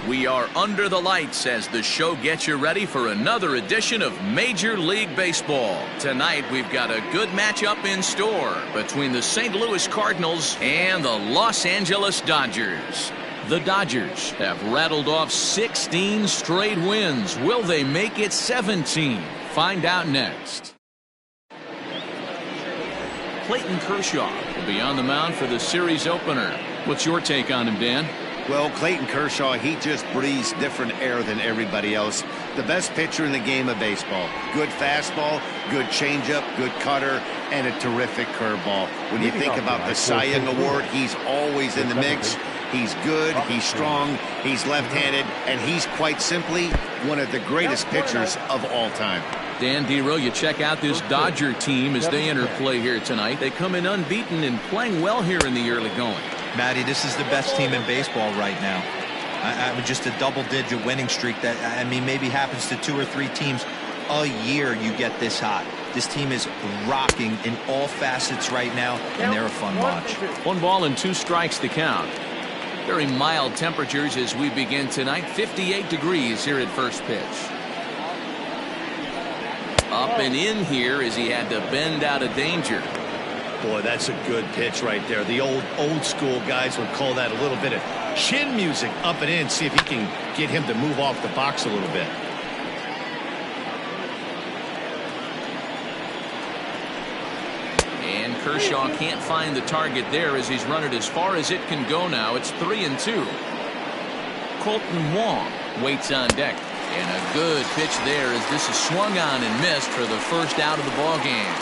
We are under the lights as the show gets you ready for another edition of Major League Baseball. Tonight we've got a good matchup in store between the St. Louis Cardinals and the Los Angeles Dodgers. The Dodgers have rattled off 16 straight wins. Will they make it 17? Find out next. Clayton Kershaw will be on the mound for the series opener. What's your take on him, Dan? Well, Clayton Kershaw, he just breathes different air than everybody else. The best pitcher in the game of baseball. Good fastball, good changeup, good cutter, and a terrific curveball. When you think about the Cy Young Award, he's always in the mix. He's good, he's strong, he's left-handed, and he's quite simply one of the greatest pitchers of all time. Dan Dero, you check out this Dodger team as they enter play here tonight. They come in unbeaten and playing well here in the early going. Matty, this is the best team in baseball right now. Just a double-digit winning streak that, I mean, maybe happens to 2 or 3 teams a year you get this hot. This team is rocking in all facets right now, and they're a fun watch. 1 ball and 2 strikes to count. Very mild temperatures as we begin tonight. 58 degrees here at first pitch. Up and in here as he had to bend out of danger. Boy, that's a good pitch right there. The old school guys would call that a little bit of chin music. Up and in, see if he can get him to move off the box a little bit. And Kershaw can't find the target there as he's run it as far as it can go now. It's 3-2. Colton Wong waits on deck. And a good pitch there as this is swung on and missed for the first out of the ball game.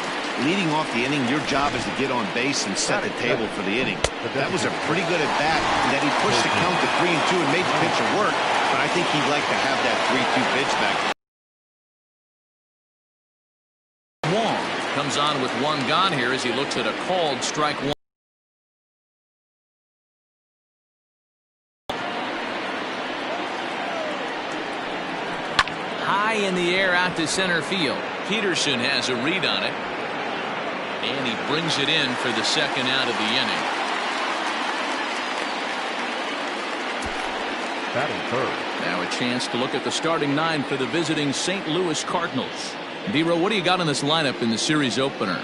Leading off the inning, your job is to get on base and set the table for the inning. That was a pretty good at bat, and that he pushed the count to 3-2 and made the pitcher work. But I think he'd like to have that 3-2 pitch back. Wong comes on with 1 gone here as he looks at a called strike 1. High in the air out to center field. Peterson has a read on it. And he brings it in for the second out of the inning. Batting third. Now a chance to look at the starting 9 for the visiting St. Louis Cardinals. Dero, what do you got in this lineup in the series opener?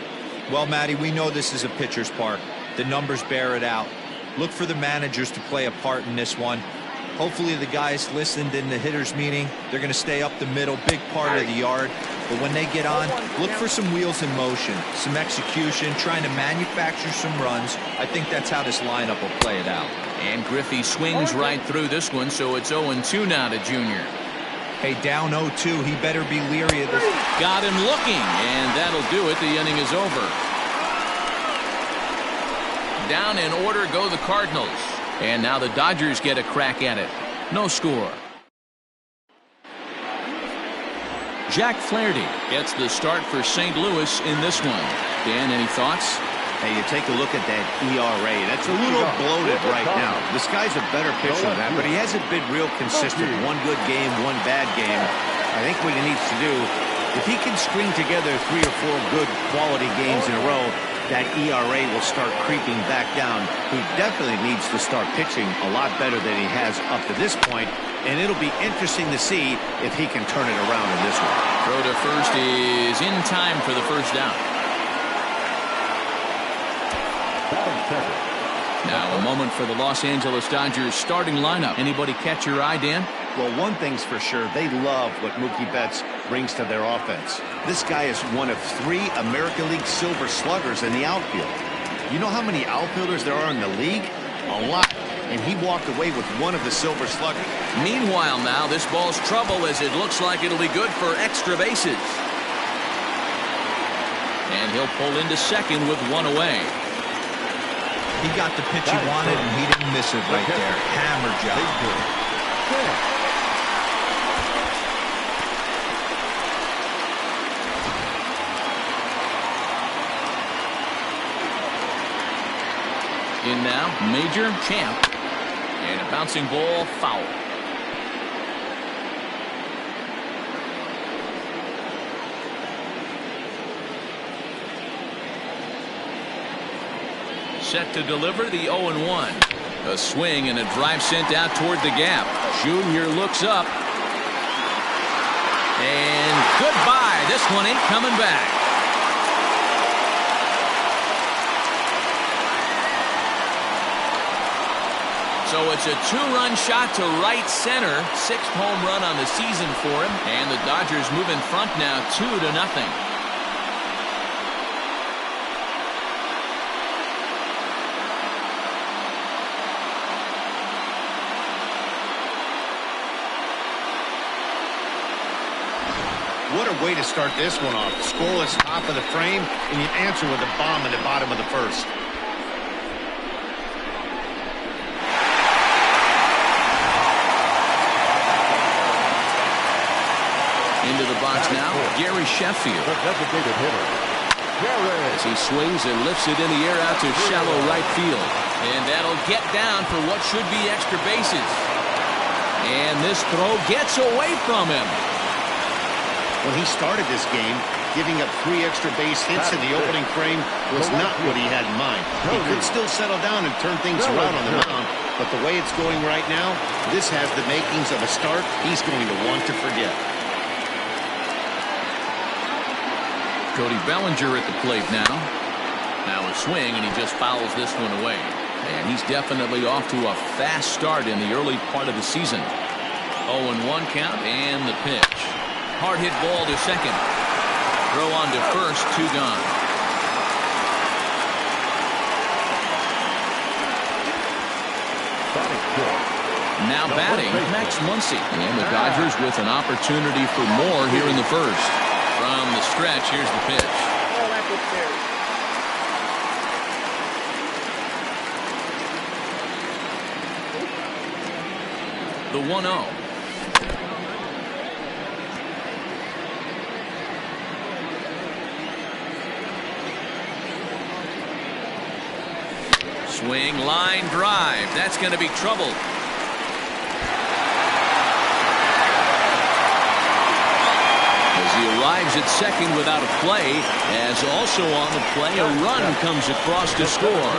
Well, Matty, we know this is a pitcher's park. The numbers bear it out. Look for the managers to play a part in this one. Hopefully the guys listened in the hitters meeting. They're going to stay up the middle, big part of the yard. But when they get on, look for some wheels in motion, some execution, trying to manufacture some runs. I think that's how this lineup will play it out. And Griffey swings right through this one, so it's 0-2 now to Junior. Hey, down 0-2, he better be leery of this. Got him looking, and that'll do it. The inning is over. Down in order go the Cardinals. And now the Dodgers get a crack at it. No score. Jack Flarety gets the start for St. Louis in this one. Dan, any thoughts? Hey, you take a look at that ERA. That's a little bloated right now. This guy's a better pitcher than that, but he hasn't been real consistent. 1 good game, 1 bad game. I think what he needs to do, if he can string together 3 or 4 good quality games in a row, that ERA will start creeping back down. He definitely needs to start pitching a lot better than he has up to this point, and it'll be interesting to see if he can turn it around in this one. Throw to first is in time for the first out. Now a moment for the Los Angeles Dodgers starting lineup. Anybody catch your eye, Dan? Well, one thing's for sure, they love what Mookie Betts brings to their offense. This guy is one of 3 American League Silver Sluggers in the outfield. You know how many outfielders there are in the league? A lot. And he walked away with 1 of the Silver Sluggers. Meanwhile now, this ball's trouble as it looks like it'll be good for extra bases. And he'll pull into second with 1 away. He got the pitch he wanted, and he didn't miss it right there. Hammer job. In now, Major Champ. And a bouncing ball foul. Set to deliver the 0-1. A swing and a drive sent out toward the gap. Junior looks up. And goodbye. This one ain't coming back. So it's a two-run shot to right center. 6th home run on the season for him. And the Dodgers move in front now 2-0. What a way to start this one off. Scoreless top of the frame, and you answer with a bomb in the bottom of the first. Into the box now, Gary Sheffield. As he swings and lifts it in the air out to shallow right field. And that'll get down for what should be extra bases. And this throw gets away from him. When he started this game, giving up 3 extra base hits in the opening frame was not what he had in mind. He could still settle down and turn things around on the mound, but the way it's going right now, this has the makings of a start he's going to want to forget. Cody Bellinger at the plate now. Now a swing, and he just fouls this one away. And he's definitely off to a fast start in the early part of the season. 0-1 count, and the pitch. Hard hit ball to second. Throw on to first, 2 gone. Now batting, Max Muncy. And the Dodgers with an opportunity for more here in the first. From the stretch, here's the pitch. The 1-0. Swing, line drive. That's going to be trouble. As he arrives at second without a play, as also on the play, a run comes across to score.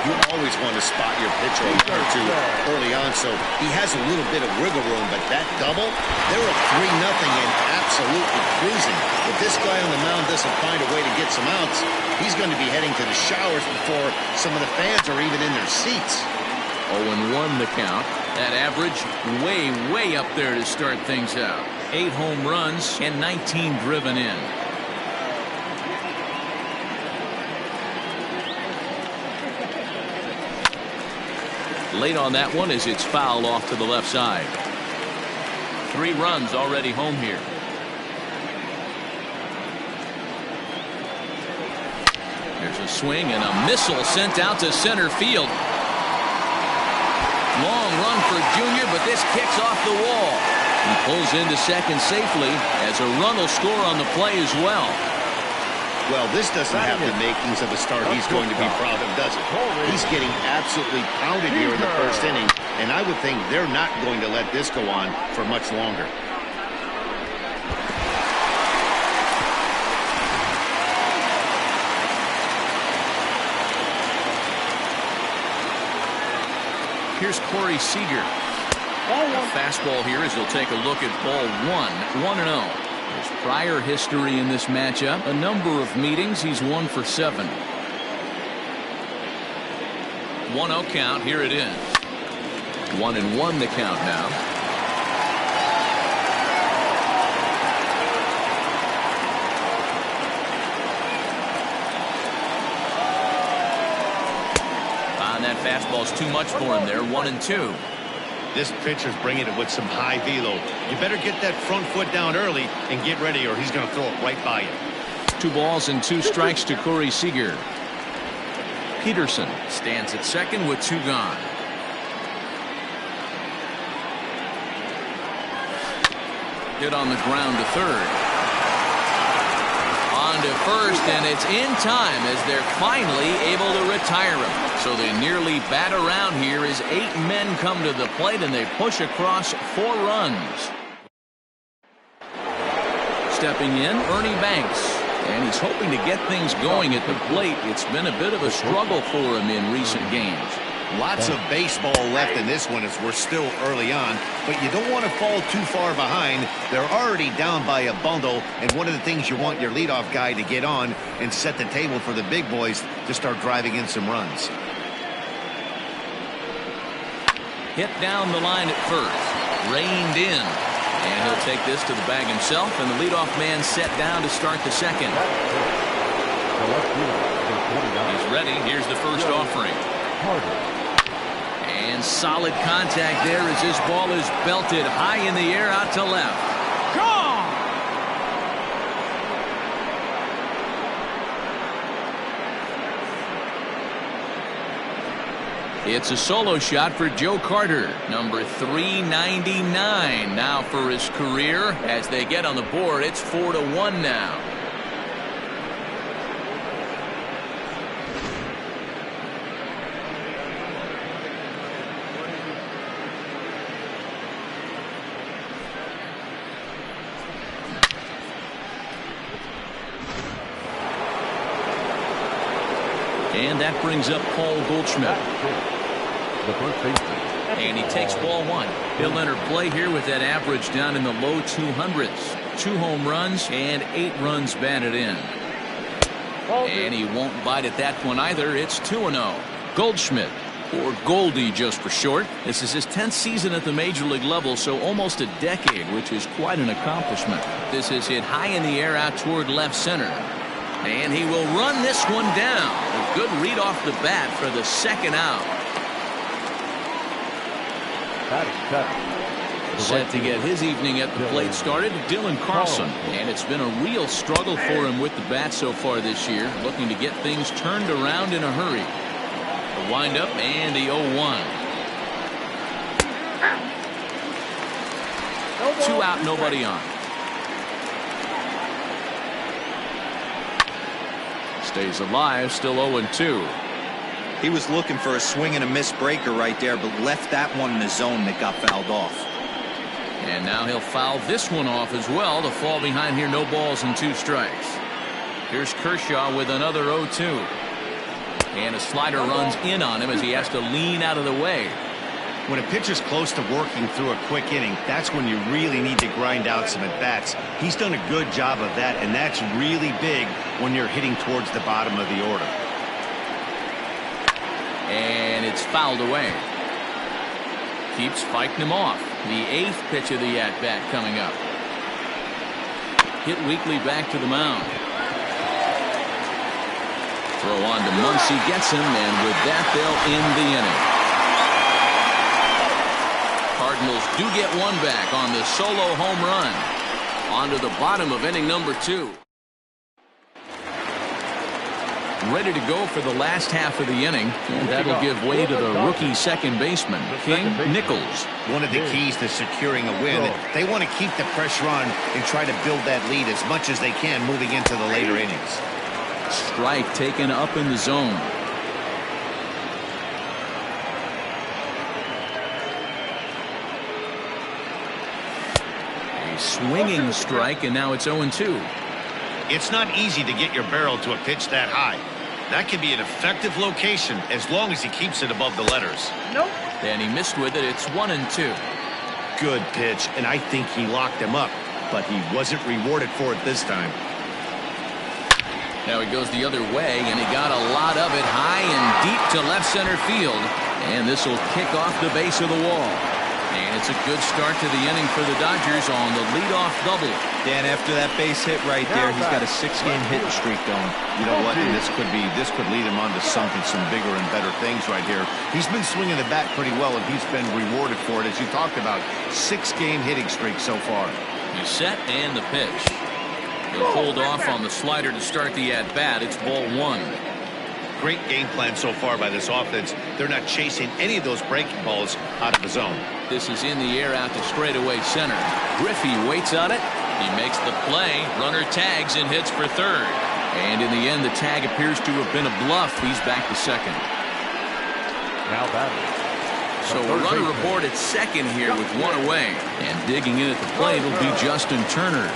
You always want to spot your pitcher a or two early on, so he has a little bit of wiggle room, but that double, they're up 3-0 and absolutely cruising. If this guy on the mound doesn't find a way to get some outs, he's going to be heading to the showers before some of the fans are even in their seats. 0-1 the count. That average way up there to start things out. 8 home runs and 19 driven in. Late on that one as it's fouled off to the left side. 3 runs already home here. There's a swing and a missile sent out to center field. Long run for Junior, but this kicks off the wall. He pulls into second safely as a run will score on the play as well. Well, this doesn't have the makings of a start he's going to be proud of, does it? He's getting absolutely pounded here in the first inning, and I would think they're not going to let this go on for much longer. Here's Corey Seager. A fastball here as he'll take a look at ball 1. 1-0. His prior history in this matchup, a number of meetings, he's 1 for 7. 1-0 count, here it is. 1-1 the count now. And that fastball's too much for him there. 1-2. This pitcher's bringing it with some high velo. You better get that front foot down early and get ready, or he's going to throw it right by you. 2 balls and 2 strikes to Corey Seager. Peterson stands at second with 2 gone. Hit on the ground to third. On to first, and it's in time as they're finally able to retire him. So they nearly bat around here as 8 men come to the plate and they push across 4 runs. Stepping in, Ernie Banks. And he's hoping to get things going at the plate. It's been a bit of a struggle for him in recent games. Lots of baseball left in this one as we're still early on, but you don't want to fall too far behind. They're already down by a bundle, and one of the things you want your leadoff guy to get on and set the table for the big boys to start driving in some runs. Hit down the line at first, reined in, and he'll take this to the bag himself, and the leadoff man set down to start the second. He's ready. Here's the first offering. And solid contact there as this ball is belted high in the air out to left. Gone! It's a solo shot for Joe Carter, number 399 now for his career. As they get on the board, it's 4-1 now. And that brings up Paul Goldschmidt. And he takes ball one. He'll enter play here with that average down in the low 200s. 2 home runs and 8 runs batted in. And he won't bite at that one either. It's 2-0. Goldschmidt, or Goldie just for short. This is his 10th season at the major league level, so almost a decade, which is quite an accomplishment. This is hit high in the air out toward left center. And he will run this one down. A good read off the bat for the second out. Set to get his evening at the plate started, Dylan Carlson. And it's been a real struggle for him with the bat so far this year, looking to get things turned around in a hurry. The windup and the 0-1. 2 out, nobody on. Stays alive, still 0-2. He was looking for a swing and a miss breaker right there, but left that one in the zone that got fouled off. And now he'll foul this one off as well to fall behind here. No balls and 2 strikes. Here's Kershaw with another 0-2. And a slider runs in on him as he has to lean out of the way. When a pitcher's close to working through a quick inning, that's when you really need to grind out some at-bats. He's done a good job of that, and that's really big when you're hitting towards the bottom of the order. And it's fouled away. Keeps fighting him off. The 8th pitch of the at-bat coming up. Hit weakly back to the mound. Throw on to Muncy, gets him, and with that they'll end the inning. Cardinals do get one back on the solo home run. On to the bottom of inning number 2. Ready to go for the last half of the inning, and that'll give way to the rookie second baseman, Nicholls. One of the keys to securing a win, they want to keep the pressure on and try to build that lead as much as they can moving into the later innings. Strike taken up in the zone. A swinging strike, and now it's 0-2. It's not easy to get your barrel to a pitch that high. That can be an effective location as long as he keeps it above the letters. Nope. And he missed with it. It's 1-2. Good pitch, and I think he locked him up, but he wasn't rewarded for it this time. Now he goes the other way, and he got a lot of it high and deep to left center field. And this will kick off the base of the wall. And it's a good start to the inning for the Dodgers on the leadoff double. Dan, after that base hit right there, he's got a 6-game hitting streak going. You know what? And this could lead him on to something, some bigger and better things right here. He's been swinging the bat pretty well, and he's been rewarded for it, as you talked about. 6-game hitting streak so far. He's set, and the pitch. He'll hold off on the slider to start the at-bat. It's ball 1. Great game plan so far by this offense. They're not chasing any of those breaking balls out of the zone. This is in the air out to straightaway center. Griffey waits on it. He makes the play. Runner tags and hits for third. And in the end, the tag appears to have been a bluff. He's back to second. Now batting. So a runner aboard at second here with 1 away. And digging in at the plate will be Justin Turner.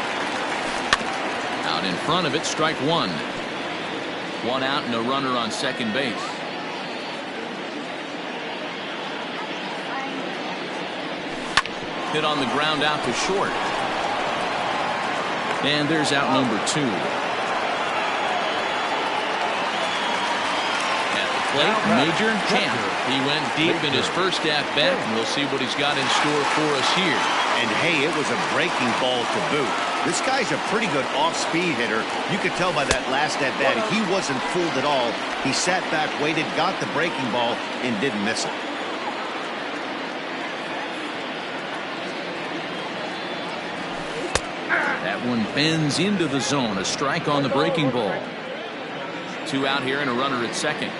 Out in front of it, strike 1. 1 out and a runner on second base. Hit on the ground out to short. And there's out number 2. At the plate, Major Champ. He went deep in his first at-bat, and we'll see what he's got in store for us here. And hey, it was a breaking ball to boot. This guy's a pretty good off-speed hitter. You could tell by that last at-bat he wasn't fooled at all. He sat back, waited, got the breaking ball, and didn't miss it. That one bends into the zone. A strike on the breaking ball. 2 out here and a runner at second.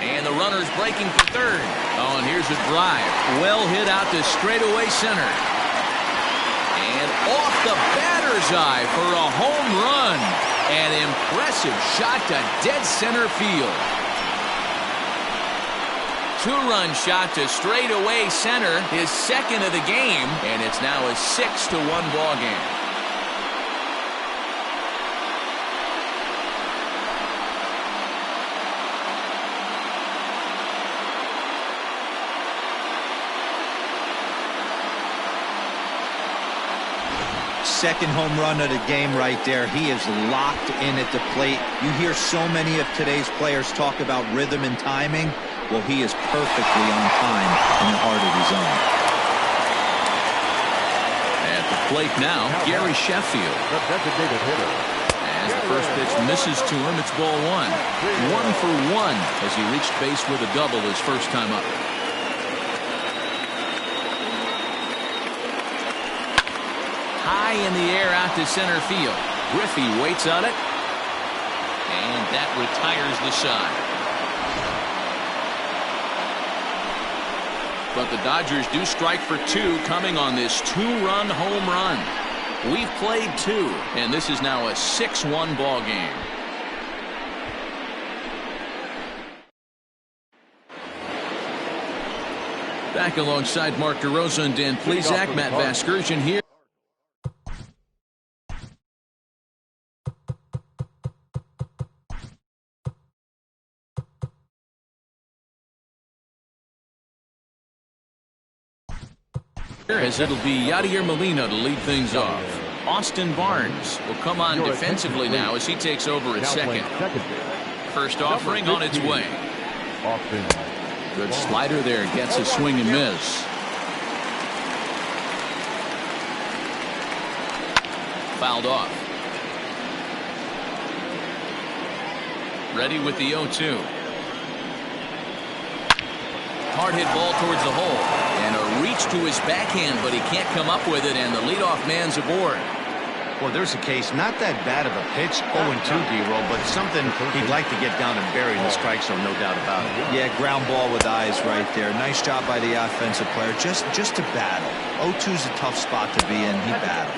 And the runner's breaking for third. Oh, and here's a drive. Well hit out to straightaway center. And off the batter's eye for a home run. An impressive shot to dead center field. 2-run shot to straightaway center, his second of the game, and it's now a 6-1 ball game. Second home run of the game right there. He is locked in at the plate. You hear so many of today's players talk about rhythm and timing. Well, he is perfectly on time in the heart of his zone. At the plate now, Gary Sheffield. The designated hitter. As the first pitch misses to him, it's ball 1. 1 for 1 as he reached base with a double his first time up. High in the air out to center field. Griffey waits on it. And that retires the side. But the Dodgers do strike for 2 coming on this 2-run home run. We've played 2, and this is now a 6-1 ball game. Back alongside Mark DeRosa and Dan Plesac, Matt Vasgersian here. As it'll be Yadier Molina to lead things off. Austin Barnes will come on defensively now as he takes over at second. First offering on its way. Good slider there, gets a swing and miss. Fouled off. Ready with the 0-2. Hard hit ball towards the hole. And a reach to his backhand, but he can't come up with it, and the leadoff man's aboard. Well, there's a case, not that bad of a pitch, 0-2, D-Roll, but something he'd like to get down and bury in the strike zone, no doubt about it. Yeah, ground ball with eyes right there. Nice job by the offensive player, just to battle. 0-2's a tough spot to be in. He battled.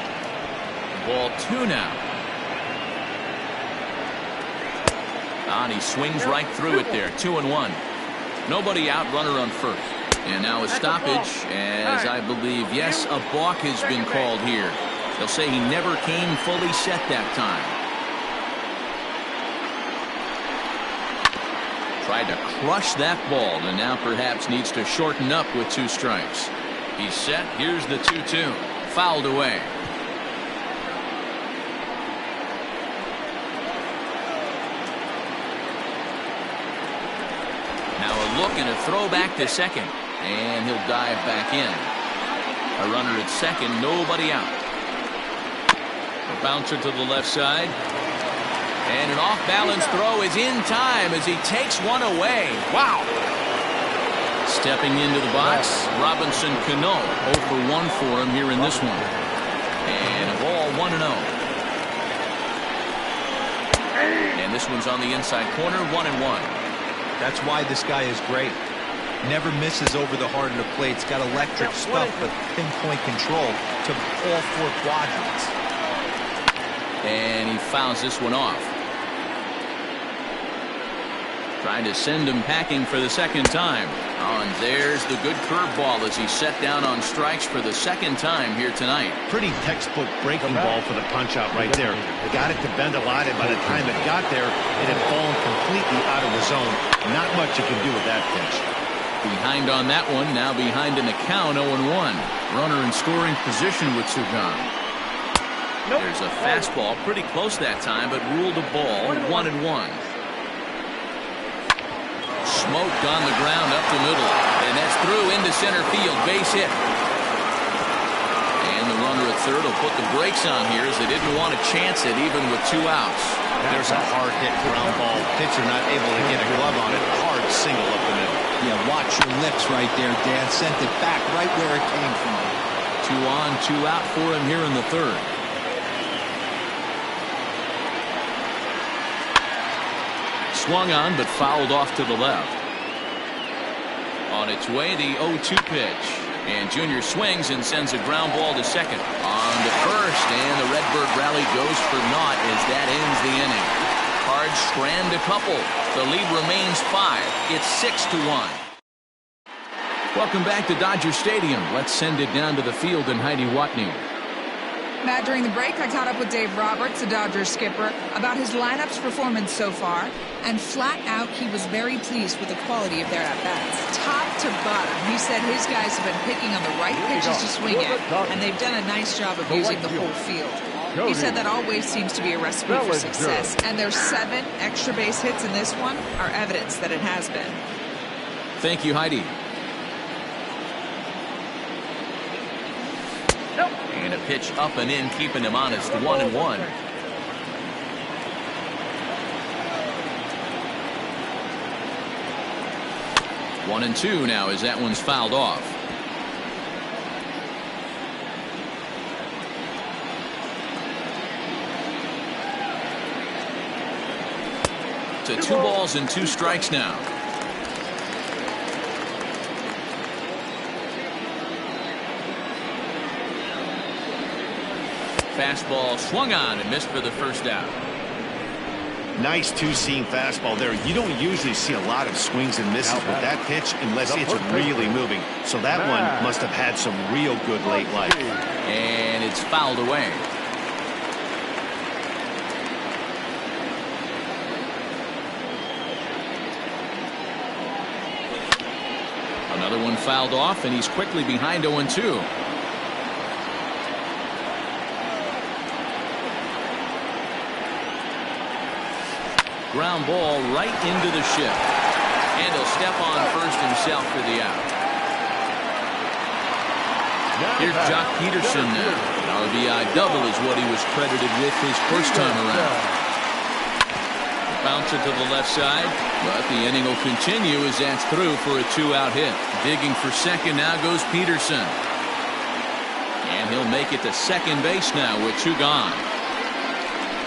Ball 2 now. And he swings right through it there. 2-1. Nobody out, runner on first. And now a stoppage, as I believe, yes, a balk has been called here. They'll say he never came fully set that time. Tried to crush that ball, and now perhaps needs to shorten up with 2 strikes. He's set. Here's the 2-2. Fouled away. Now a look and a throw back to second. And he'll dive back in. A runner at second, nobody out. A bouncer to the left side. And an off-balance throw is in time as he takes one away. Wow. Stepping into the box, Robinson Cano. 0 for 1 for him here in this one. And a ball 1-0. And this one's on the inside corner, 1-1. That's why this guy is great. Never misses over the heart of the plate. He's got electric stuff, but pinpoint control to all 4 quadrants. And he fouls this one off. Trying to send him packing for the second time. Oh, and there's the good curveball as he's set down on strikes for the second time here tonight. Pretty textbook breaking ball for the punch-out right there. Got it to bend a lot, and by the time it got there, it had fallen completely out of the zone. Not much you can do with that pitch. Behind on that one, now behind in the count, 0-1. Runner in scoring position with two gone. There's a fastball, pretty close that time, but ruled a ball, 1-1. Smoked on the ground up the middle, and that's through into center field, base hit. And the runner at third will put the brakes on here as they didn't want to chance it even with two outs. There's a hard hit ground ball. Pitcher not able to get a glove on it. Hard single up the middle. Yeah, watch your lips right there, Dan. Sent it back right where it came from. 2 on, 2 out for him here in the third. Swung on, but fouled off to the left. On its way, the 0-2 pitch. And Junior swings and sends a ground ball to second. On to first, and the Redbird rally goes for naught as that ends the inning. Cards strand a couple. The lead remains 5. It's 6-1. Welcome back to Dodger Stadium. Let's send it down to the field and Heidi Watney. Matt, during the break, I caught up with Dave Roberts, the Dodgers skipper, about his lineup's performance so far, and flat out, he was very pleased with the quality of their at-bats. Top to bottom, he said his guys have been picking on the right pitches to swing at, and they've done a nice job of using the whole field. He said that always seems to be a recipe for success, and their 7 extra base hits in this one are evidence that it has been. Thank you, Heidi. And a pitch up and in, keeping him honest, 1-1. 1-2 now as that one's fouled off. To 2 balls and 2 strikes now. Fastball swung on and missed for the first out. Nice two-seam fastball there. You don't usually see a lot of swings and misses with that pitch unless it's really moving. So that one must have had some real good late life. And it's fouled away. Another one fouled off, and he's quickly behind 0-2. Ground ball right into the shift. And he'll step on first himself for the out. Here's Jock Peterson now. An RBI double is what he was credited with his first time around. Bounce it to the left side, but the inning will continue as that's through for a 2-out hit. Digging for second now goes Peterson. And he'll make it to second base now with 2 gone.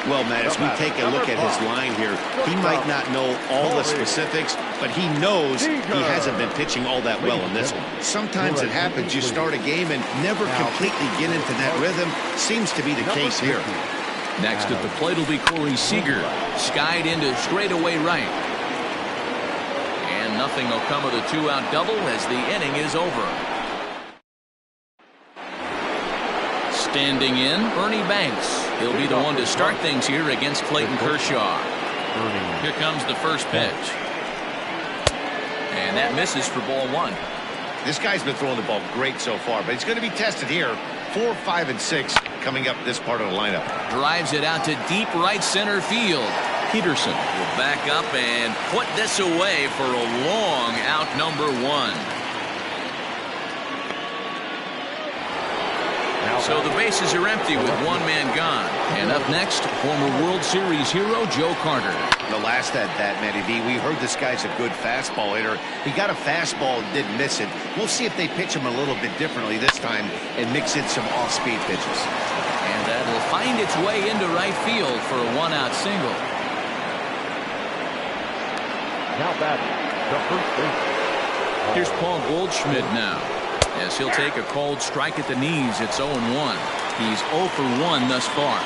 Well, Matt, as we take a look at his line here, he might not know all the specifics, but he knows he hasn't been pitching all that well in this one. Sometimes it happens. You start a game and never completely get into that rhythm. Seems to be the case here. Next at the plate will be Corey Seager. Skied into straightaway right. And nothing will come of the 2-out double as the inning is over. Standing in, Ernie Banks. He'll be the one to start things here against Clayton Kershaw. Here comes the first pitch. And that misses for ball 1. This guy's been throwing the ball great so far, but he's going to be tested here. 4, 5, and 6 coming up this part of the lineup. Drives it out to deep right center field. Peterson will back up and put this away for a long out number 1. So the bases are empty with 1 man gone. And up next, former World Series hero Joe Carter. The last at that, Matty V, we heard this guy's a good fastball hitter. He got a fastball and didn't miss it. We'll see if they pitch him a little bit differently this time and mix in some off-speed pitches. And that will find its way into right field for a 1-out single. Now batting, the first base. Here's Paul Goldschmidt now. As he'll take a cold strike at the knees, it's 0-1. He's 0 for 1 thus far.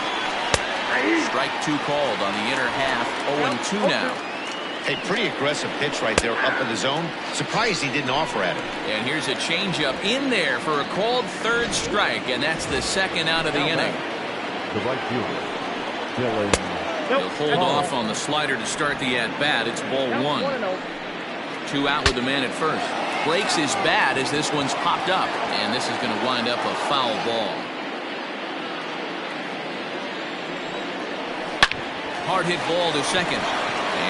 Strike 2 called on the inner half. 0-2 now. A pretty aggressive pitch right there up in the zone. Surprised he didn't offer at it. And here's a changeup in there for a called 3rd strike, and that's the 2nd out of the inning. The right fielder, He'll hold off on the slider to start the at-bat. It's ball 1. 2 out with the man at first. breaks his bat as this one's popped up. And this is going to wind up a foul ball. Hard hit ball to second.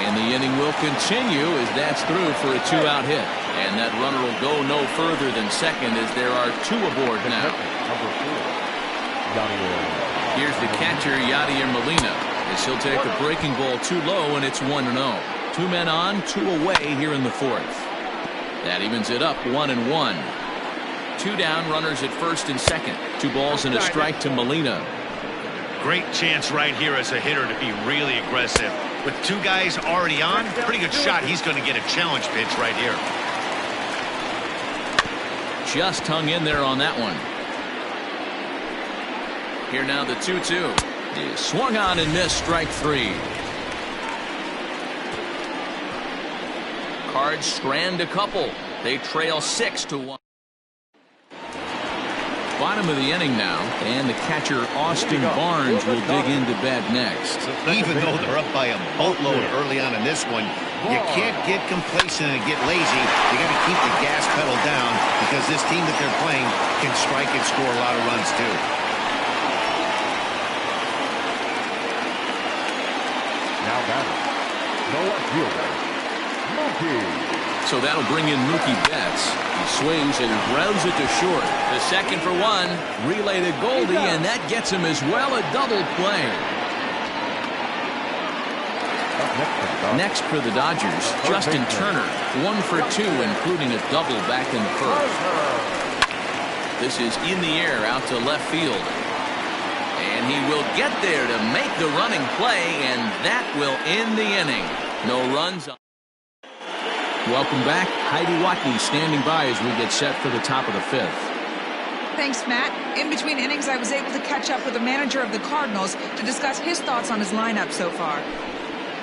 And the inning will continue as that's through for a 2-out hit. And that runner will go no further than second as there are 2 aboard now. Here's the catcher, Yadier Molina, as he'll take a breaking ball too low, and it's 1-0. 2 men on, 2 away here in the 4th. That evens it up 1-1. 2 down, runners at first and second. 2 balls and a strike to Molina. Great chance right here as a hitter to be really aggressive. With 2 guys already on, pretty good shot. He's going to get a challenge pitch right here. Just hung in there on that one. Here now the 2-2. He swung on and missed, strike 3. Cards strand a couple. They trail 6-1. Bottom of the inning now, and the catcher Austin Barnes will dig into bat next. Even though they're up by a boatload early on in this one, you can't get complacent and get lazy. You got to keep the gas pedal down because this team that they're playing can strike and score a lot of runs too. Now batting. No fielder. Mookie. So that'll bring in Mookie Betts. He swings and grounds it to short. The second for 1. Relay to Goldie, and that gets him as well a double play. Next for the Dodgers, Justin Turner. 1 for 2, including a double back in the first. This is in the air out to left field. And he will get there to make the running play, and that will end the inning. No runs on. Welcome back. Heidi Watney standing by as we get set for the top of the 5th. Thanks, Matt. In between innings, I was able to catch up with the manager of the Cardinals to discuss his thoughts on his lineup so far.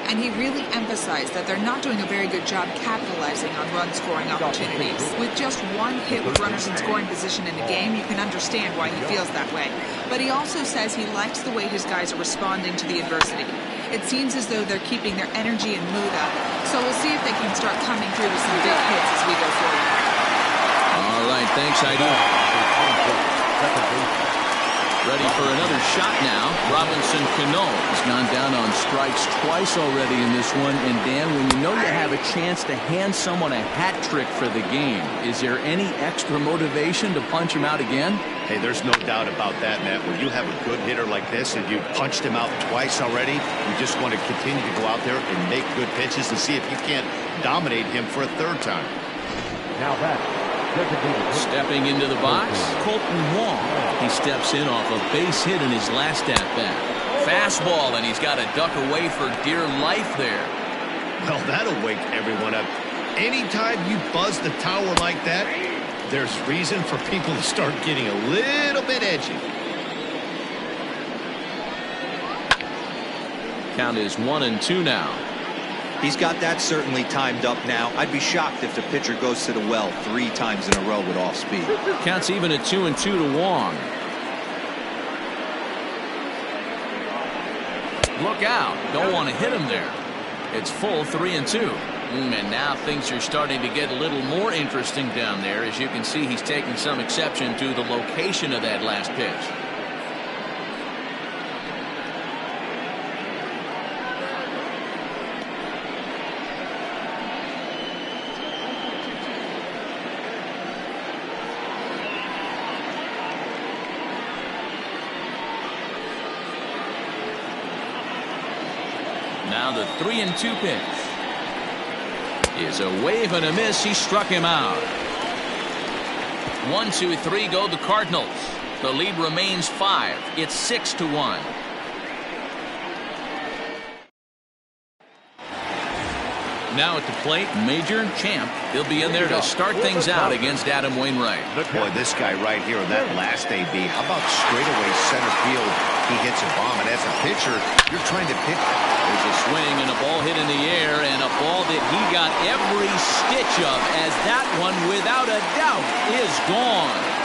And he really emphasized that they're not doing a very good job capitalizing on run-scoring opportunities. With just 1 hit with runners in scoring position in a game, you can understand why he feels that way. But he also says he likes the way his guys are responding to the adversity. It seems as though they're keeping their energy and mood up. So we'll see if they can start coming through with some big hits as we go forward. All right, thanks, Heidi. Ready for another shot now. Robinson Cano has gone down on strikes twice already in this one. And Dan, when you know you have a chance to hand someone a hat trick for the game, is there any extra motivation to punch him out again? Hey, there's no doubt about that, Matt. When you have a good hitter like this and you punched him out twice already, you just want to continue to go out there and make good pitches and see if you can't dominate him for a 3rd time. Now that. Stepping into the box, Colton Wong. He steps in off a base hit in his last at-bat. Fastball, and he's got to duck away for dear life there. Well, that'll wake everyone up. Anytime you buzz the tower like that, there's reason for people to start getting a little bit edgy. Count is 1-2 now. He's got that certainly timed up now. I'd be shocked if the pitcher goes to the well 3 times in a row with off speed. Counts even at 2-2 to Wong. Look out. Don't want to hit him there. It's full 3-2. And now things are starting to get a little more interesting down there. As you can see, he's taking some exception to the location of that last pitch. Now the 3-2 pitch is a wave and a miss. He struck him out. 1-2-3 go the Cardinals. The lead remains 5. It's 6-1. Now at the plate, Major Champ. He'll be in there to start things out against Adam Wainwright. Boy, this guy right here, that last AB, how about straightaway center field? He hits a bomb, and as a pitcher, you're trying to pick. There's a swing and a ball hit in the air, and a ball that he got every stitch of, as that one, without a doubt, is gone.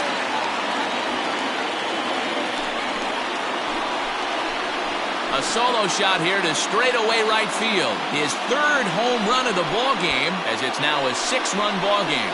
A solo shot here to straightaway right field. His 3rd home run of the ball game, as it's now a 6-run ball game.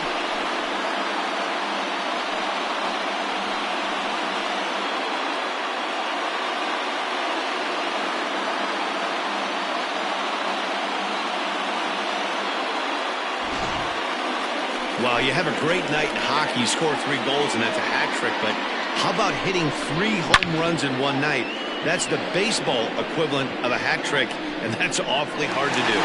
Well, you have a great night in hockey. You score 3 goals, and that's a hat trick. But how about hitting 3 home runs in one night? That's the baseball equivalent of a hat trick, and that's awfully hard to do.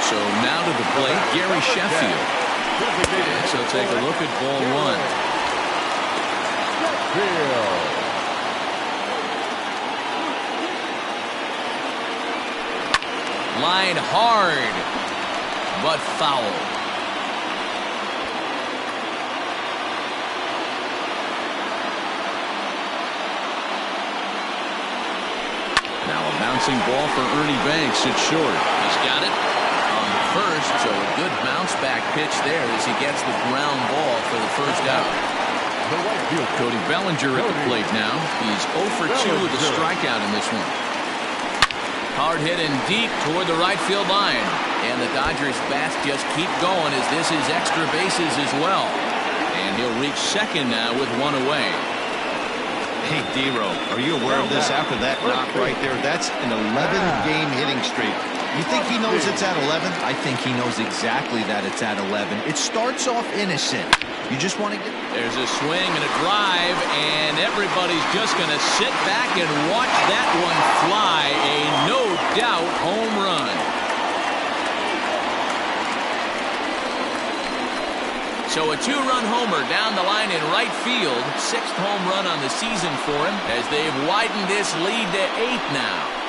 So now to the plate, Gary Sheffield. So take a look at ball 1. Line hard, but foul. Now a bouncing ball for Ernie Banks. It's short. He's got it on first, so a good bounce back pitch there as he gets the ground ball for the first out. Cody Bellinger at the plate now. He's 0 for 2 with a strikeout in this one. Hard hit and deep toward the right field line. And the Dodgers bats just keep going as this is extra bases as well. And he'll reach second now with 1 away. Hey, D-Row, are you aware of this after that knock right there? That's an 11-game hitting streak. You think he knows it's at 11? I think he knows exactly that it's at 11. It starts off innocent. You just want to get... There's a swing and a drive, and everybody's just going to sit back and watch that one fly. A no-doubt home run. So a 2-run homer down the line in right field. 6th home run on the season for him as they've widened this lead to 8 now.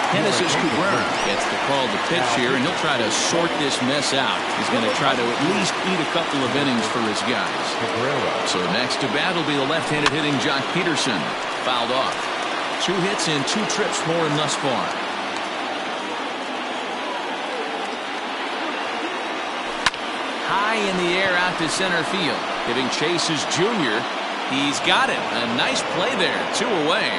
Genesis Cabrera gets the call to pitch here, and he'll try to sort this mess out. He's going to try to at least eat a couple of innings for his guys. So next to bat will be the left-handed hitting Jock Peterson. Fouled off. 2 hits and 2 trips for him thus far. High in the air out to center field. Giving Chase his junior. He's got it. A nice play there. 2 away.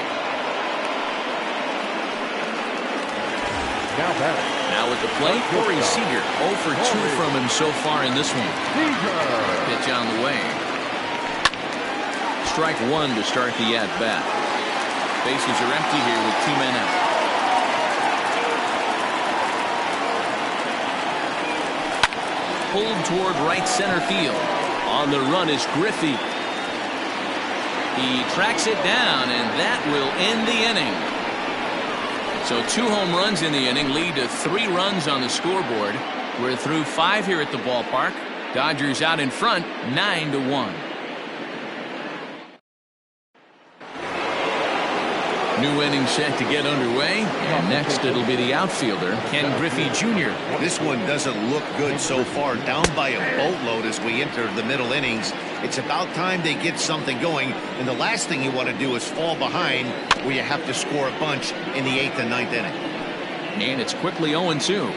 Now with the plate, Corey Seager. 0 for 2 from him so far in this one. Pitch on the way. Strike 1 to start the at-bat. Bases are empty here with 2 men out. Pulled toward right center field. On the run is Griffey. He tracks it down, and that will end the inning. So 2 home runs in the inning lead to 3 runs on the scoreboard. We're through 5 here at the ballpark. Dodgers out in front, 9-1. New inning set to get underway, and next it'll be the outfielder, Ken Griffey Jr. This one doesn't look good so far. Down by a boatload as we enter the middle innings. It's about time they get something going, and the last thing you want to do is fall behind where you have to score a bunch in the 8th and 9th inning. And it's quickly 0-2.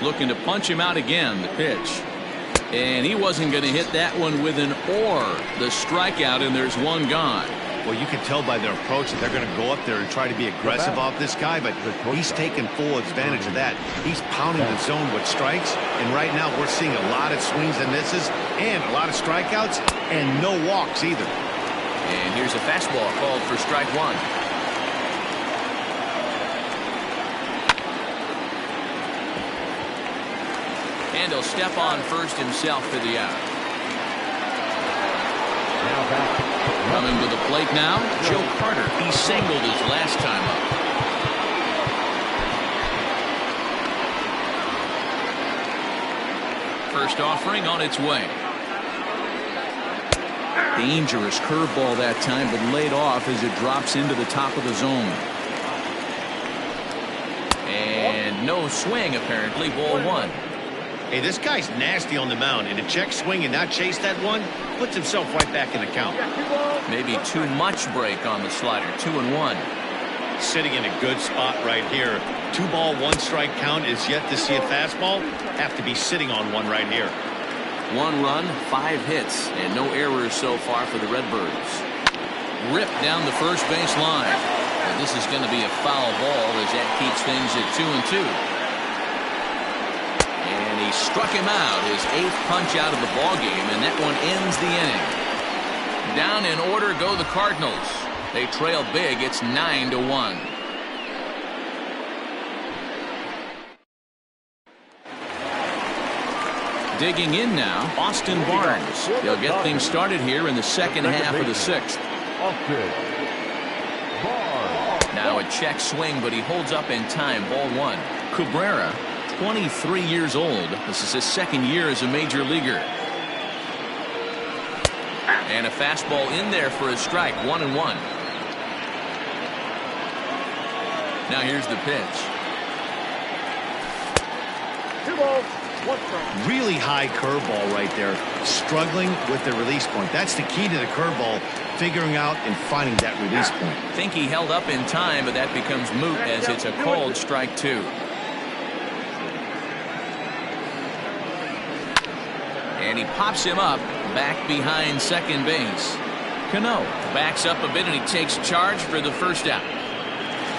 Looking to punch him out again, the pitch. And he wasn't going to hit that one with an or. The strikeout, and there's 1 gone. Well, you can tell by their approach that they're going to go up there and try to be aggressive off this guy, but he's taking full advantage of that. He's pounding the zone with strikes, and right now we're seeing a lot of swings and misses and a lot of strikeouts and no walks either. And here's a fastball called for strike 1. And he'll step on first himself for the out. Coming to the plate now, Joe Carter. He singled his last time up. First offering on its way. Dangerous curveball that time, but laid off as it drops into the top of the zone. And no swing, apparently. Ball 1. Hey, this guy's nasty on the mound, and to check swing and not chase that one puts himself right back in the count. Maybe too much break on the slider. 2-1. Sitting in a good spot right here. 2-ball, 1-strike count is yet to see a fastball. Have to be sitting on one right here. 1 run, 5 hits, and no errors so far for the Redbirds. Ripped down the first base line. And this is going to be a foul ball as that keeps things at 2-2. And he struck him out, his 8th punch out of the ball game, and that one ends the inning. Down in order go the Cardinals. They trail big. It's 9-1. Digging in now, Austin Barnes. He'll get things started here in the second half of the 6th. Now a check swing, but he holds up in time. Ball 1. Cabrera, 23 years old. This is his 2nd year as a major leaguer. And a fastball in there for a strike. 1-1. Now here's the pitch. 2 balls. Really high curveball right there. Struggling with the release point. That's the key to the curveball, figuring out and finding that release point. Think he held up in time, but that becomes moot as it's a called strike 2. And he pops him up back behind second base. Cano backs up a bit and he takes charge for the first out.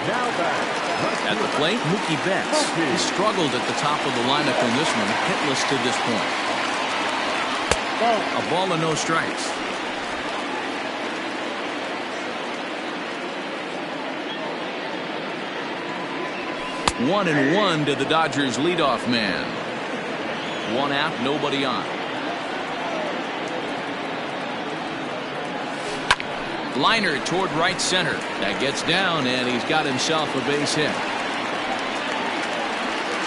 Now back. At the plate, Mookie Betts. He struggled at the top of the lineup in this one, hitless to this point. A ball and no strikes. One and one to the Dodgers leadoff man. 1 out, nobody on. Liner toward right center. That gets down, and he's got himself a base hit.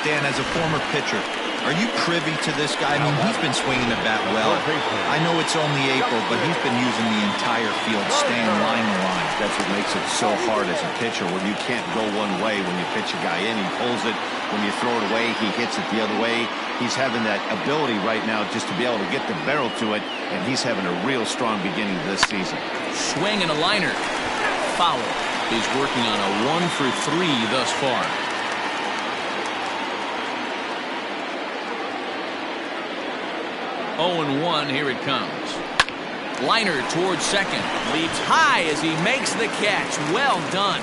Dan, as a former pitcher, are you privy to this guy? I mean, he's been swinging the bat well. I know it's only April, but he's been using the entire field, staying line to line. That's what makes it so hard as a pitcher, when you can't go one way when you pitch a guy in. He pulls it. When you throw it away, he hits it the other way. He's having that ability right now just to be able to get the barrel to it, and he's having a real strong beginning to this season. Swing and a liner. Foul. He's working on a 1 for 3 thus far. Oh and 1, here it comes. Liner towards second. Leaps high as he makes the catch. Well done.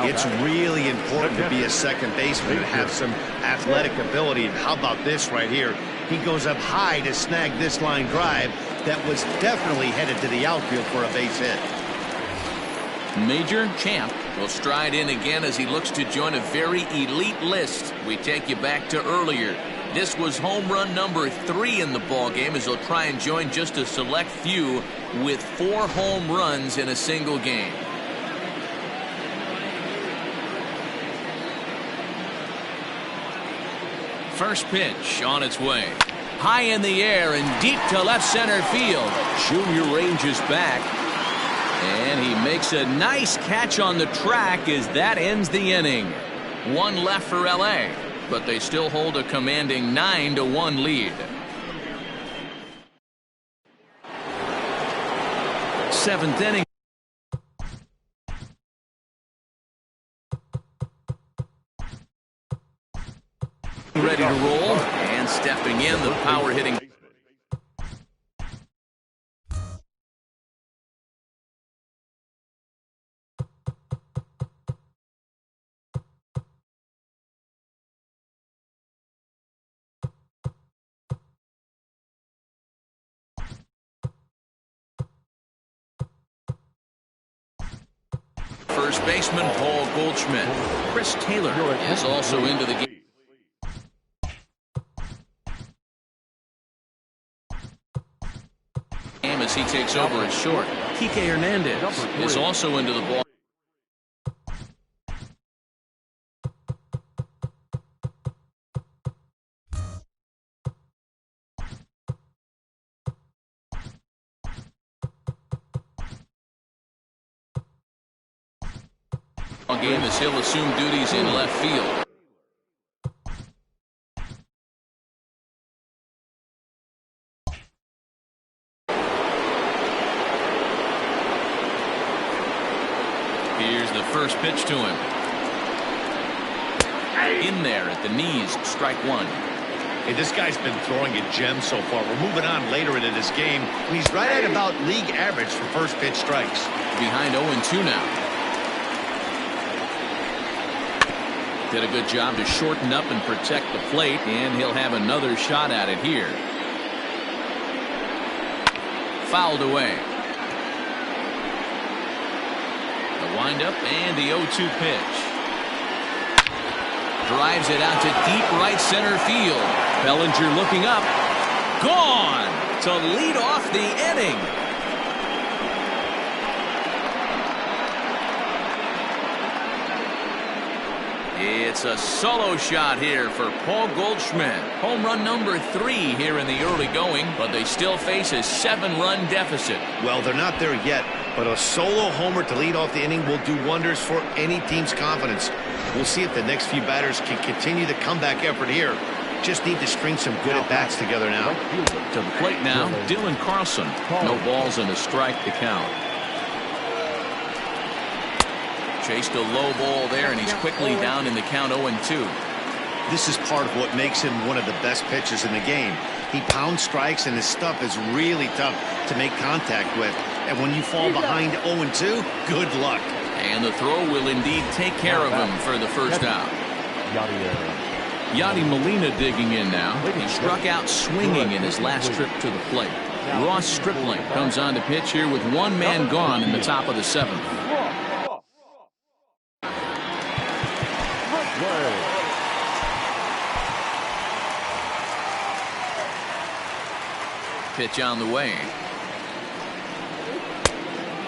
It's really important to be a second baseman and have some athletic ability. And how about this right here? He goes up high to snag this line drive that was definitely headed to the outfield for a base hit. Major Champ will stride in again as he looks to join a very elite list. We take you back to earlier. This was home run number 3 in the ball game as he'll try and join just a select few with 4 home runs in a single game. First pitch on its way. High in the air and deep to left center field. Junior ranges back. And he makes a nice catch on the track as that ends the inning. 1 left for LA, but they still hold a commanding 9-1 lead. 7th inning. Ready to roll, and stepping in, the power hitting. First baseman Paul Goldschmidt. Chris Taylor is also into the game. As he takes over at short. Kike Hernandez is also into the ball. Game as he'll assume duties in left field. Here's the first pitch to him. In there at the knees, strike 1. Hey, this guy's been throwing a gem so far. We're moving on later into this game, and he's right at about league average for first pitch strikes. Behind 0-2 now. Did a good job to shorten up and protect the plate, and he'll have another shot at it here. Fouled away. The windup and the 0-2 pitch. Drives it out to deep right center field. Bellinger looking up. Gone to lead off the inning. It's a solo shot here for Paul Goldschmidt. Home run number 3 here in the early going, but they still face a 7-run deficit. Well, they're not there yet, but a solo homer to lead off the inning will do wonders for any team's confidence. We'll see if the next few batters can continue the comeback effort here. Just need to string some good at-bats together now. To the plate now, Dylan Carlson. No balls and a strike to count. Chased a low ball there, and he's quickly down in the count 0-2. This is part of what makes him one of the best pitchers in the game. He pounds strikes, and his stuff is really tough to make contact with. And when you fall behind 0-2, good luck. And the throw will indeed take care of him for the first out. Yadi Molina digging in now. He struck out swinging in his last trip to the plate. Ross Stripling comes on to pitch here with one man gone in the top of the 7th. Pitch on the way.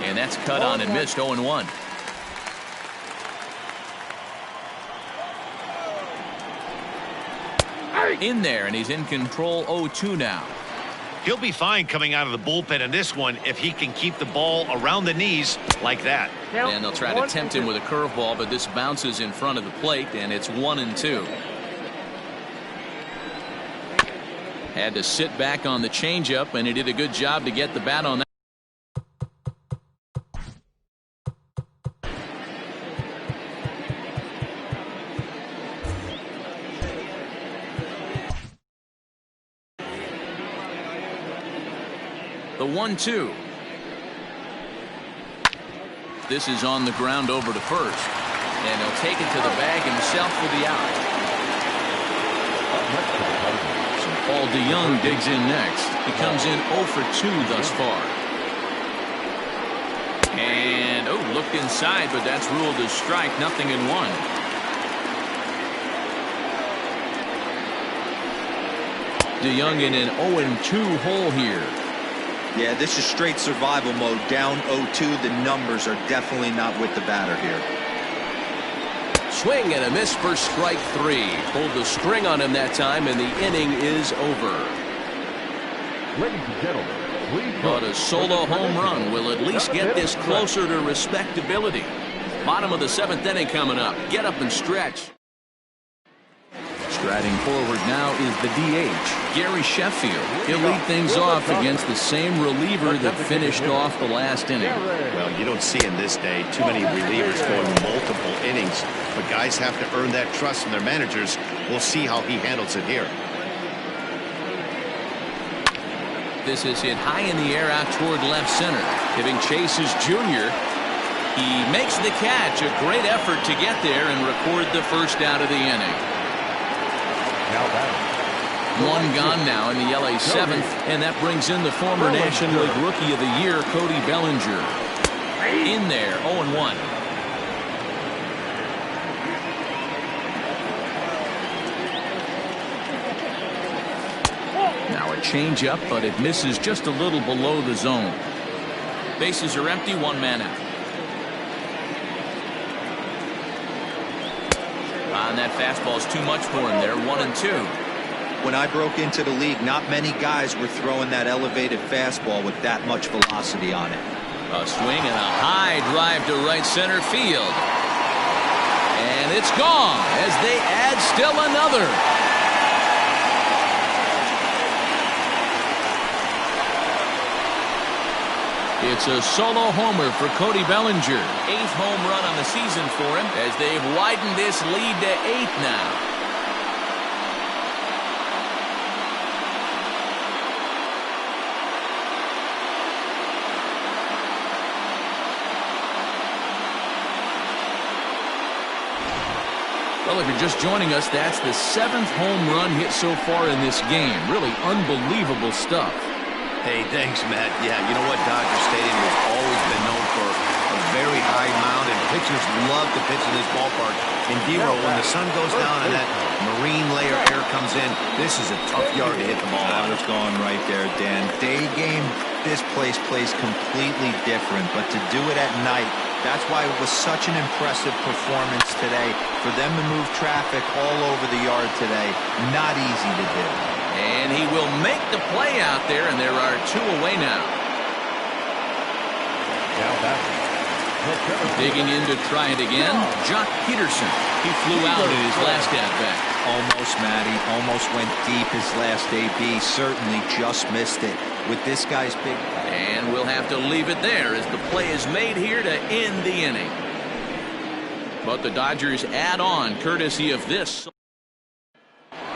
And that's cut on and missed. 0-1. In there, and he's in control. 0-2 now. He'll be fine coming out of the bullpen in this one if he can keep the ball around the knees like that. And they'll try to tempt him with a curveball, but this bounces in front of the plate, and it's 1-2. Had to sit back on the changeup, and he did a good job to get the bat on that. The 1-2. This is on the ground over to first, and he'll take it to the bag himself for the out. So Paul DeYoung digs in next. He comes in 0 for 2 thus far. And looked inside, but that's ruled as strike. 0-1. DeYoung in an 0-2 hole here. Yeah, this is straight survival mode. Down 0-2. The numbers are definitely not with the batter here. Swing and a miss for strike 3. Pulled the string on him that time, and the inning is over. Ladies and gentlemen, but a solo home run will at least get this closer to respectability. Bottom of the 7th inning coming up. Get up and stretch. Striding forward now is the DH, Gary Sheffield. He'll lead things off against the same reliever that finished off the last inning. Well, you don't see in this day too many relievers going multiple innings, but guys have to earn that trust from their managers. We'll see how he handles it here. This is hit high in the air out toward left center. Giving chase is Junior. He makes the catch. A great effort to get there and record the first out of the inning. One gone now in the LA 7th, and that brings in the former National League Rookie of the Year, Cody Bellinger. In there, 0-1. Now a changeup, but it misses just a little below the zone. Bases are empty, one man out. And that fastball's too much for him there. 1-2. When I broke into the league, not many guys were throwing that elevated fastball with that much velocity on it. A swing and a high drive to right center field. And it's gone as they add still another. It's a solo homer for Cody Bellinger. 8th home run on the season for him as they've widened this lead to 8 now. Well, if you're just joining us, that's the 7th home run hit so far in this game. Really unbelievable stuff. Hey, thanks, Matt. Yeah, you know what? Dodger Stadium has always been known for a very high mound, and pitchers love to pitch in this ballpark. And D-Row, when the sun goes down and that marine layer air comes in, this is a tough yard to hit the ball I on. was going right there, Dan. Day game, this place plays completely different, but to do it at night, that's why it was such an impressive performance today. For them to move traffic all over the yard today, not easy to do. And he will make the play out there, and there are 2 away now. Now batting. Digging in to try it again, Jock Peterson. He flew out in his last at-bat. Almost, Matty. Almost went deep his last AB. Certainly just missed it. With this guy's big... And we'll have to leave it there as the play is made here to end the inning. But the Dodgers add on courtesy of this.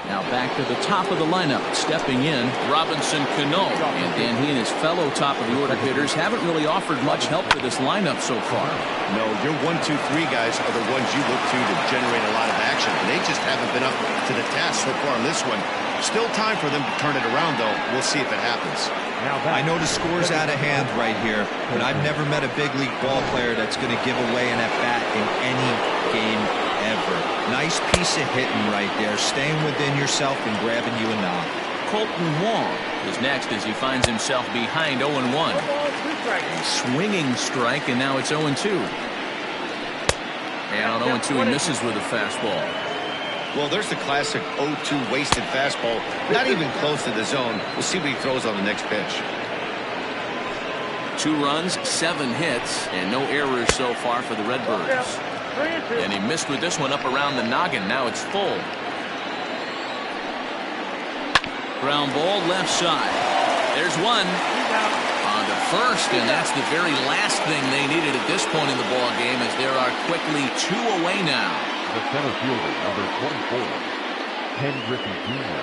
Now back to the top of the lineup, stepping in, Robinson Cano. And then he and his fellow top-of-the-order hitters haven't really offered much help to this lineup so far. No, your 1, 2, 3 guys are the ones you look to generate a lot of action. They just haven't been up to the task so far in this one. Still time for them to turn it around, though. We'll see if it happens. I know the score's out of hand right here, but I've never met a big league ball player that's going to give away an at-bat in any game ever. Nice piece of hitting right there, staying within yourself and grabbing you a knock. Colton Wong is next as he finds himself behind 0-1. A swinging strike, and now it's 0-2. And on 0-2 he misses with a fastball. Well, there's the classic 0-2 wasted fastball. Not even close to the zone. We'll see what he throws on the next pitch. 2 runs, 7 hits, and no errors so far for the Redbirds. And he missed with this one up around the noggin. Now it's full. Ground ball left side. There's one. On to first, and that's the very last thing they needed at this point in the ball game, as there are quickly 2 away now. The center fielder, number 24, Ken Griffey Jr.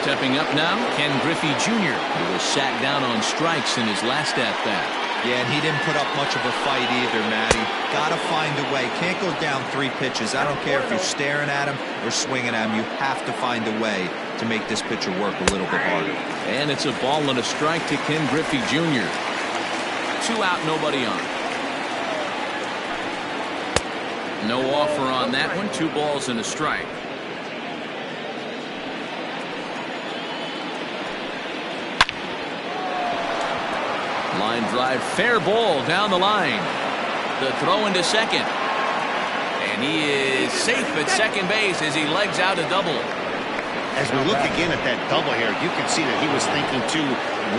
Stepping up now, Ken Griffey Jr., who was sat down on strikes in his last at-bat. Yeah, and he didn't put up much of a fight either, Matty. Gotta find a way. Can't go down 3 pitches. I don't care if you're staring at him or swinging at him. You have to find a way to make this pitcher work a little bit harder. And it's a ball and a strike to Ken Griffey Jr. 2 out, nobody on. No offer on that one. 2 balls and a strike. Line drive, fair ball down the line. The throw into second. And he is safe at second base as he legs out a double. As we look again at that double here, you can see that he was thinking too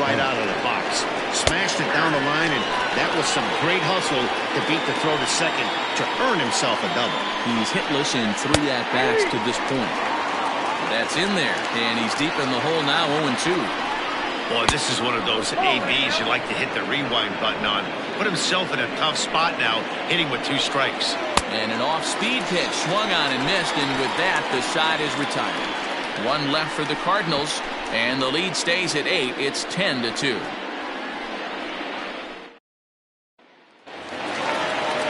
right out of the box. Smashed it down the line, and that was some great hustle to beat the throw to second to earn himself a double. He's hitless in 3 at-bats to this point. That's in there, and he's deep in the hole now, 0-2. Boy, this is one of those ABs you like to hit the rewind button on. Put himself in a tough spot now, hitting with 2 strikes. And an off-speed pitch swung on and missed, and with that, the side is retired. 1 left for the Cardinals, and the lead stays at 8. It's 10-2.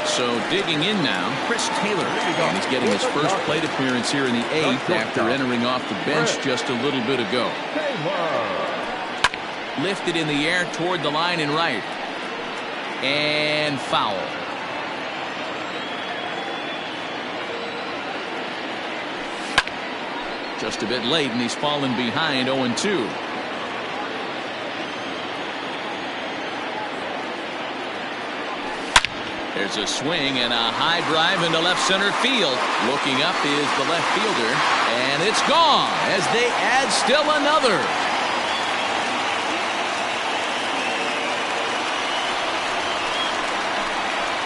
So digging in now, Chris Taylor. And he's getting his first plate appearance here in the 8th after entering off the bench just a little bit ago. Lifted in the air toward the line and right. And foul. Just a bit late, and he's fallen behind 0-2. There's a swing and a high drive into left center field. Looking up is the left fielder, and it's gone as they add still another.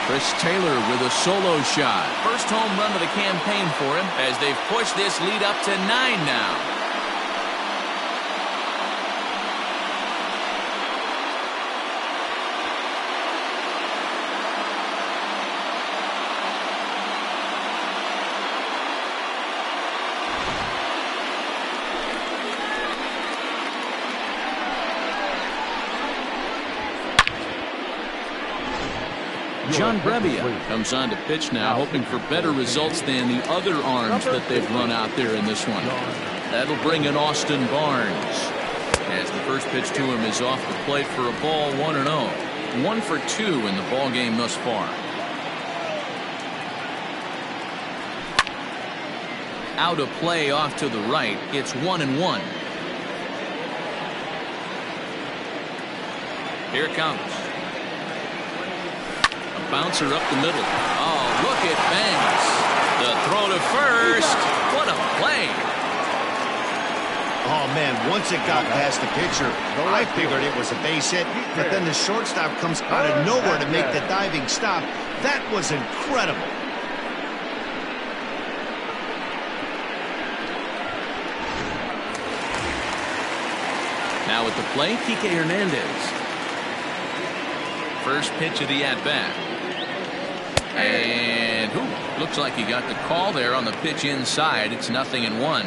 Chris Taylor with a solo shot. First home run of the campaign for him as they've pushed this lead up to 9 now. John Brebbia comes on to pitch now, hoping for better results than the other arms that they've run out there in this one. That'll bring in Austin Barnes, as the first pitch to him is off the plate for a ball, 1-0. 1 for 2 in the ball game thus far. Out of play off to the right. It's 1-1. Here it comes. A bouncer up the middle. Oh, look at Banks. The throw to first. What a play. Oh, man, once it got past the pitcher, I figured it was a base hit, but then the shortstop comes out of nowhere to make the diving stop. That was incredible. Now at the plate, Kike Hernandez. First pitch of the at-bat. And looks like he got the call there on the pitch inside. It's 0-1.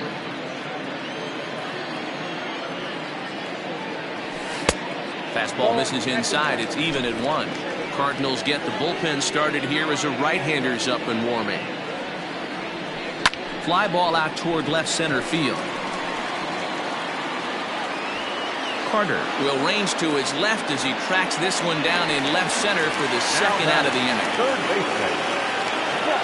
Fastball misses inside. It's even at 1. Cardinals get the bullpen started here as a right-hander's up and warming. Fly ball out toward left center field. Carter will range to his left as he tracks this one down in left center for the second out of the inning.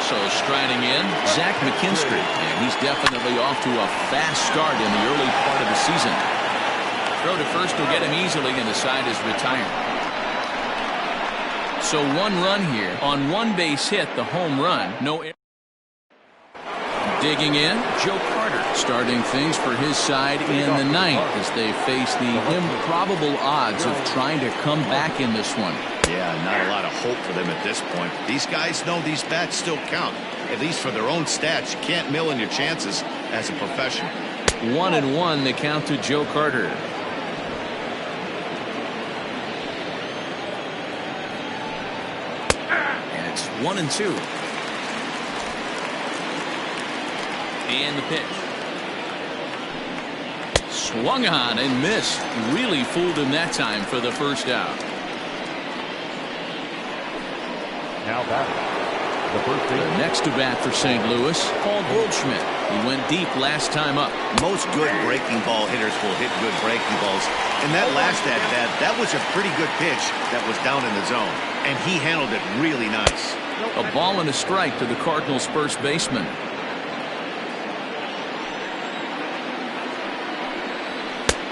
So striding in, Zach McKinstry, and he's definitely off to a fast start in the early part of the season. Throw to first will get him easily, and the side is retired. So 1 run here on 1 base hit, the home run. No error. Digging in, Joe Carter starting things for his side in the 9th as they face the improbable odds of trying to come back in this one. Yeah, not a lot of hope for them at this point. These guys know these bats still count, at least for their own stats. You can't mill in your chances as a professional. 1-1 the count to Joe Carter. And it's 1-2. And the pitch. Swung on and missed. Really fooled him that time for the first out. Now batting, the first The next to bat for St. Louis, Paul Goldschmidt. He went deep last time up. Most good breaking ball hitters will hit good breaking balls. In that last at-bat, that was a pretty good pitch that was down in the zone. And he handled it really nice. A ball and a strike to the Cardinals' first baseman.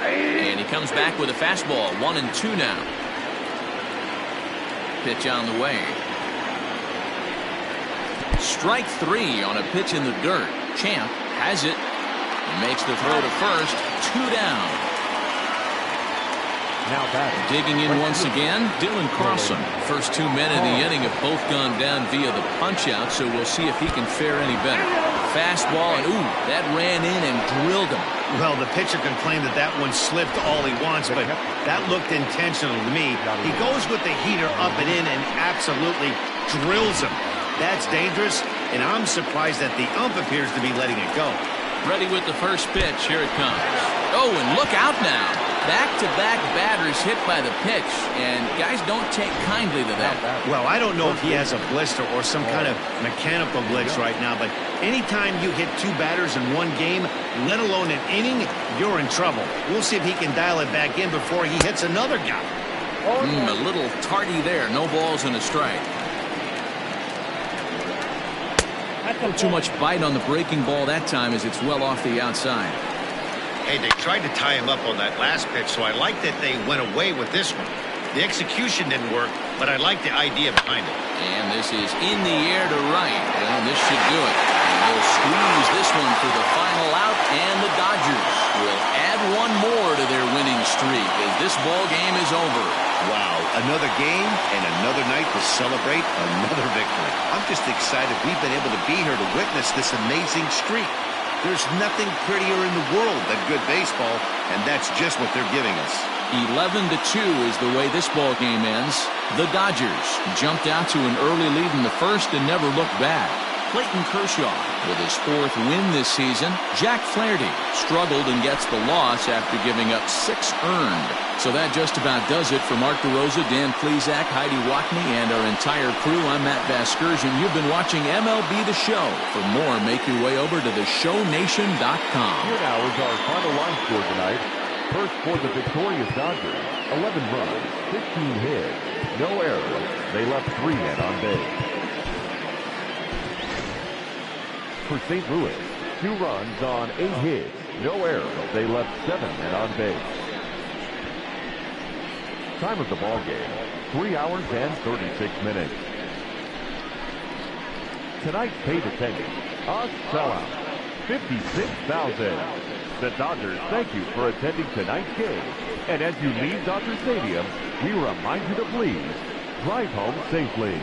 And he comes back with a fastball. 1-2 now. Pitch on the way. Strike 3 on a pitch in the dirt. Champ has it. Makes the throw to first. 2 down. Now batting. Digging in once again, Dylan Carlson. First 2 men in the inning have both gone down via the punch-out, so we'll see if he can fare any better. Fastball, and that ran in and drilled him. Well, the pitcher can claim that that one slipped all he wants, but that looked intentional to me. He goes with the heater up and in and absolutely drills him. That's dangerous, and I'm surprised that the ump appears to be letting it go. Ready with the first pitch. Here it comes. Oh, and look out now. Back-to-back batters hit by the pitch, and guys don't take kindly to that. Well, I don't know if he has a blister or some kind of mechanical glitch right now, but anytime you hit 2 batters in 1 game, let alone an inning, you're in trouble. We'll see if he can dial it back in before he hits another guy. A little tardy there. No balls and a strike. Not too much bite on the breaking ball that time as it's well off the outside. Hey, they tried to tie him up on that last pitch, so I like that they went away with this one. The execution didn't work, but I like the idea behind it. And this is in the air to right, and this should do it. And they'll squeeze this one for the final out, and the Dodgers will add 1 more to their winning streak as this ball game is over. Wow, another game and another night to celebrate another victory. I'm just excited we've been able to be here to witness this amazing streak. There's nothing prettier in the world than good baseball, and that's just what they're giving us. 11-2 is the way this ball game ends. The Dodgers jumped out to an early lead in the first and never looked back. Clayton Kershaw with his 4th win this season. Jack Flarety struggled and gets the loss after giving up 6 earned. So that just about does it for Mark DeRosa, Dan Plesac, Heidi Wackney, and our entire crew. I'm Matt Vasgersian. You've been watching MLB The Show. For more, make your way over to theshownation.com. Here now is our final line score tonight. First for the victorious Dodgers, 11 runs, 15 hits, no errors. They left 3 men on base. For St. Louis, 2 runs on 8 hits, no errors. They left 7 men on base. Time of the ball game, 3 hours and 36 minutes. Tonight's paid attendance, a sellout, 56,000. The Dodgers thank you for attending tonight's game. And as you leave Dodger Stadium, we remind you to please drive home safely.